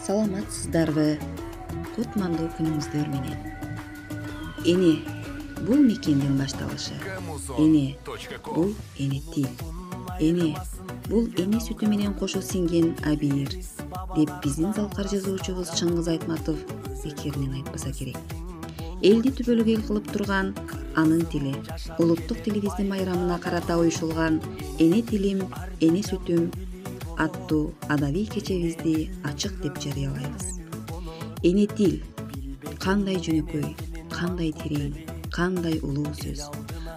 Саламатсыздарбы? Кутмандуу күнүңүздөр менен. Эне бул мекендин башталышы. Эне бул эне тил. Эне бул эне сүтү менен кошо сиңген абийир деп биздин залкар жазуучубуз Чыңгыз Айтматов зекеринен айтпаса керек. Элди түбөлүк эл кылып турган анын тили, улуттук тилибиздин майрамына карата уюшулган Эне тилим, эне сүтүм аттуу адабий кечебизди ачык деп жарыялайбыз. Эне тил кандай жөнөкөй, кандай терең, кандай улуу сөз.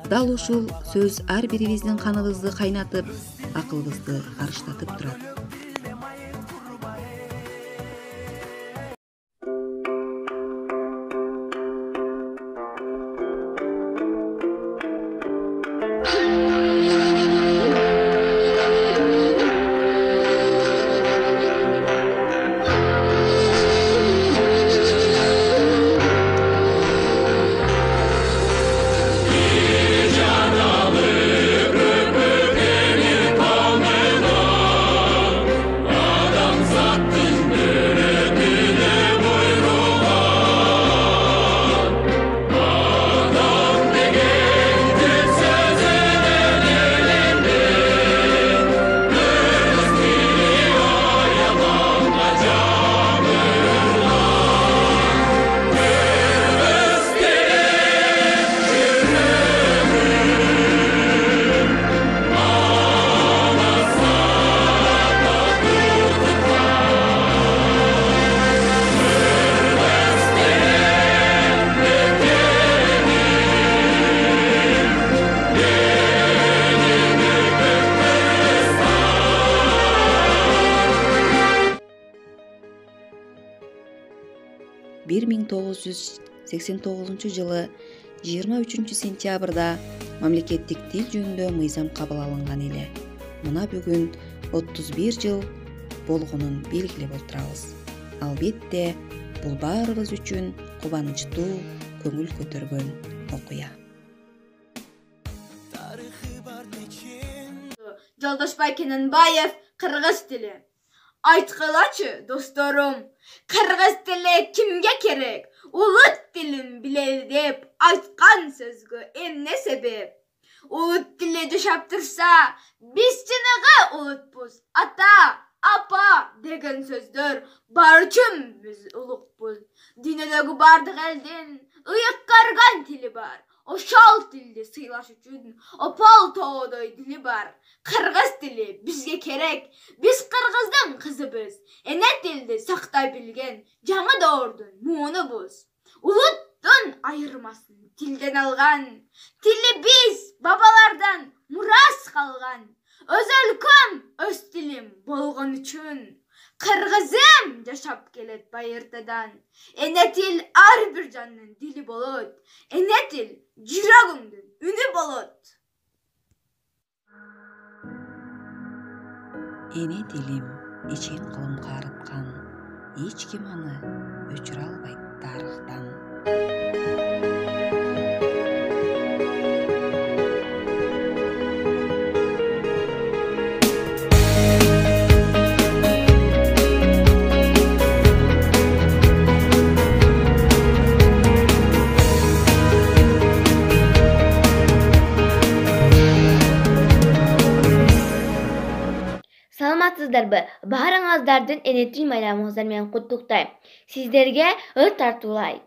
Дал ушул сөз ар бирибиздин каныбызды кайнатып, акылыбызды карыштатып турат. жылы 23 сентябрда мамлекеттик тил жөнүндө мыйзам кабыл алынган эле. Мына бүгүн 31 жыл болгонун белгилеп отурабыз. Албетте, бул баарыбыз үчүн кубанычтуу, көңүл көтөргөн окуя. Жолдошбай Кененбаев, кыргыз тили. Айткылачы, досторум, кыргыз тили кимге керек? Улут тилин билели деп айткан сөзгө эмне себеп? Улут тили жашап турса, биз чыныгы улутпуз. Ата, апа деген сөздөр бар үчүн биз улукпуз. Дүйнөдөгү бардык элдин ыйык карган тили бар. Ошол тилди сыйлаш үчүн опол тоодой дили бар. Кыргыз тили бизге керек. Биз кыргыздын кызыбыз. Эне тилди сактай билген жаңы доордун муунубуз. Улуттун айырмасын тилден алган. Тили биз бабалардан мурас калган. Өз өлкөм, өз тилим болгон үчүн кыргызым жашап келет байыртадан. Эне тил ар бир жандын дили болот. Эне тил жүрөгүңдүн үнү болот. Эне тилим ичин кылым карыткан, эч ким аны өчүрө албайт тарыхтан. Саламатсыздарбы? Баарыңыздардын эне тил майрамыңыздар менен куттуктайм. Сиздерге ыр тартуулайт.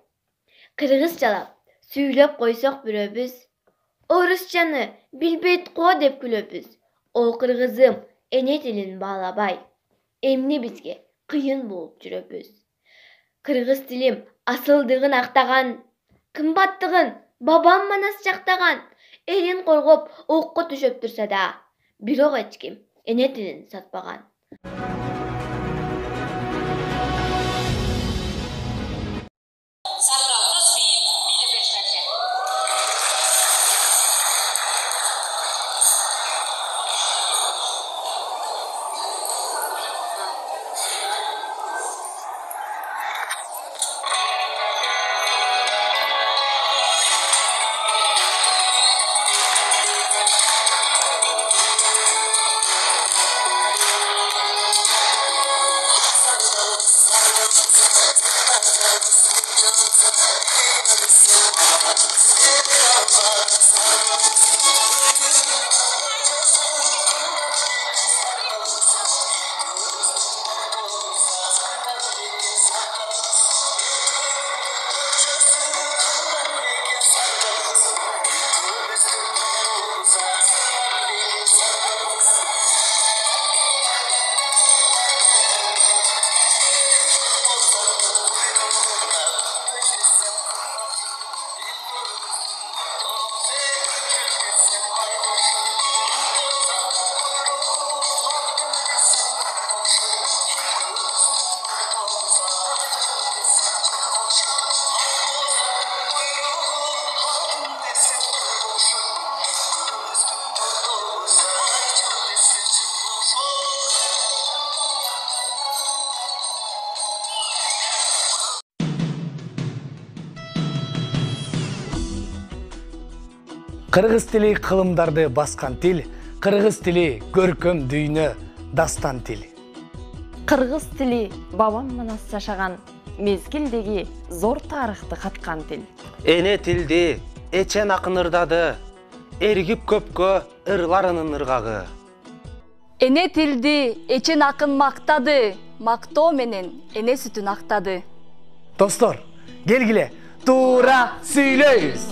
Кыргызчалап сүйлөп койсок бирөөбүз, орусчаны билбейт го деп күлөбүз. О кыргызым, эне тилин баалабай, эмне бизге кыйын болуп жүрөбүз. Кыргыз тилим асылдыгын актаган, кымбаттыгын бабам манас жактаган, элин коргоп окко түшөп турса да, бирок эч ким эне тилин сатпаган. Кыргыз тили кылымдарды баскан тил, кыргыз тили көркөм дүйнө, дастан тил. Кыргыз тили бабам манас жашаган мезгилдеги зор тарыхты каткан тил. Эне тилди эчен акын ырдады, эргип көпкө ырларынын ыргагы. Эне тилди эчен акын мактады, мактоо менен эне сүтүн актады. Достор, келгиле, туура сүйлөйбүз.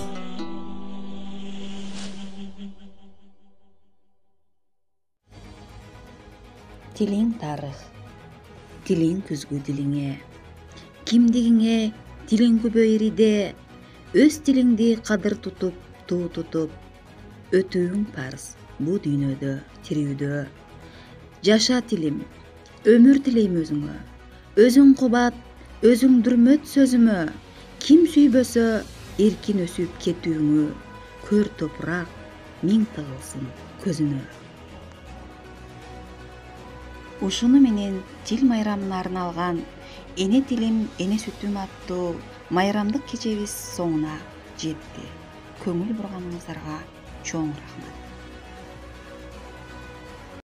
Тилиң тарых, тилиң күзгү дилиңе, кимдигиңе тилиң көбөйриде, өз тилиңди кадыр тутуп, туу тутуп, өтүүң парыз бу дүйнөдө, тирүүдө. Жаша тилим, өмүр тилейм өзүңө, өзүң кубат, өзүң дүрмөт сөзүмө, ким сүйбөсө эркин өсүп кетүүңү, көр топурак, миң тыгылсын көзүнө. Ушуну менен тил майрамына арналган Эне тилим, эне сүтүм аттуу майрамдык кечебиз соңуна жетти. Көңүл бурганыңыздарга чоң рахмат.